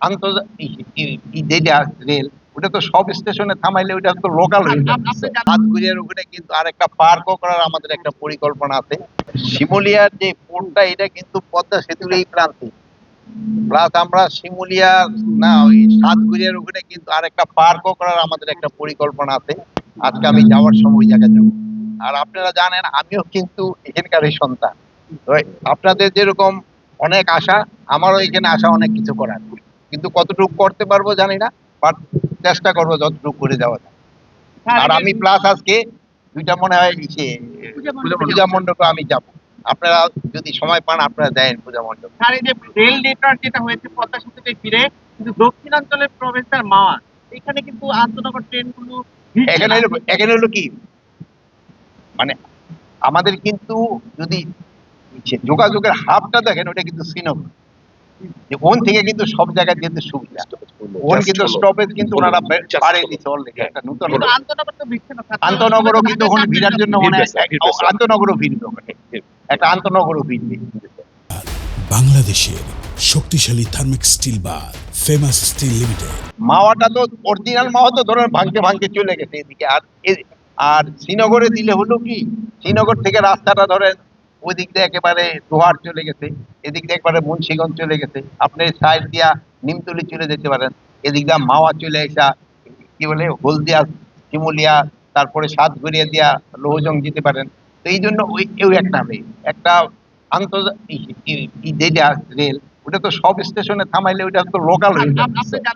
আন্তর্জাতিক যেটা রেল, ওটা তো সব স্টেশনে থামাইলে ওটা তো লোকাল হয়ে যাচ্ছে। হাতগুড়িয়ার ওখানে কিন্তু আরেকটা পার্কও করার আমাদের একটা পরিকল্পনা আছে। শিমুলিয়ার যে পোর্টটা, এটা কিন্তু পদ্মা সেতুর এই প্রান্তে। প্লাস আমরা শিমুলিয়া না, ওই সাতগুড়িয়ার ওখানে কিন্তু আরেকটা পার্কও করার আমাদের একটা পরিকল্পনা আছে। আজকে আমি যাওয়ার সময় ওই জায়গায় যাবো। আর আপনারা জানেন আমিও কিন্তু এখানকারই সন্তান। তো আপনাদের যেরকম অনেক আশা, আমারও এখানে আশা অনেক কিছু করার, কিন্তু কতটুকু করতে পারবো জানি না, বাট চেষ্টা করবো যতটুকু করে যাওয়া যায়। আর আমি প্লাস আজকে দুইটা মনে হয় পূজা মণ্ডপে আমি যাব। আপনারা যদি সময় পান আপনারা দেন পূজা মণ্ডপ। আর এই যে রেল নেটওয়ার্ক যেটা হয়েছে পদ্মা সেতুকে ঘিরে, কিন্তু দক্ষিণাঞ্চলের প্রবেশদ্বার মাওয়া, এখানে কিন্তু আন্তনগর ট্রেনগুলো ভিড়ছে এখানে না। এখানে হলো কি, মানে আমাদের কিন্তু যদি যোগাযোগের হাবটা দেখেন, ওটা কিন্তু শ্রীনগর। যে ওন থেকে কিন্তু সব জায়গায় যেতে সুবিধা। ওন কিন্তু স্টপেজ কিন্তু ওনারা বাড়িয়ে দিচ্ছে অলরেডি, একটা নতুন। কিন্তু আন্তনগর তো ভিড়ছে না। আন্তনগরও কিন্তু ওখানে ভিড়ার জন্য আন্তনগরও ভিড়বে ওখানে, একটা আন্তনগরও ভিড়বে। বাংলাদেশের শক্তিশালী thermic steel bar famous steel limited. মাওয়াটা তো অরিজিনাল মাওয়া তো ধরেন ভাঙতে ভাঙতে চলে গেছে এদিকে। আর শ্রীনগরে দিলে হলো কি, শ্রীনগর থেকে রাস্তাটা ধরেন ওই দিক দিয়ে একেবারে দোহার চলে গেছে, এদিক দিয়ে একবারে মুন্সিগঞ্জ চলে গেছে, আপনি সাইড দিয়া নিমতলি চলে যেতে পারেন, এদিক দিয়ে মাওয়া চলে আসা কি বলে হলদিয়া, শিমুলিয়া, তারপরে সাতঘরিয়া দিয়া লৌহজং যেতে পারেন। তো এই জন্য ওই একটা একটা আন্তর্জাতিক যেটা রেল, ওটা তো সব স্টেশনে থামাইলে ওটা তো লোকাল হয়ে যাচ্ছে।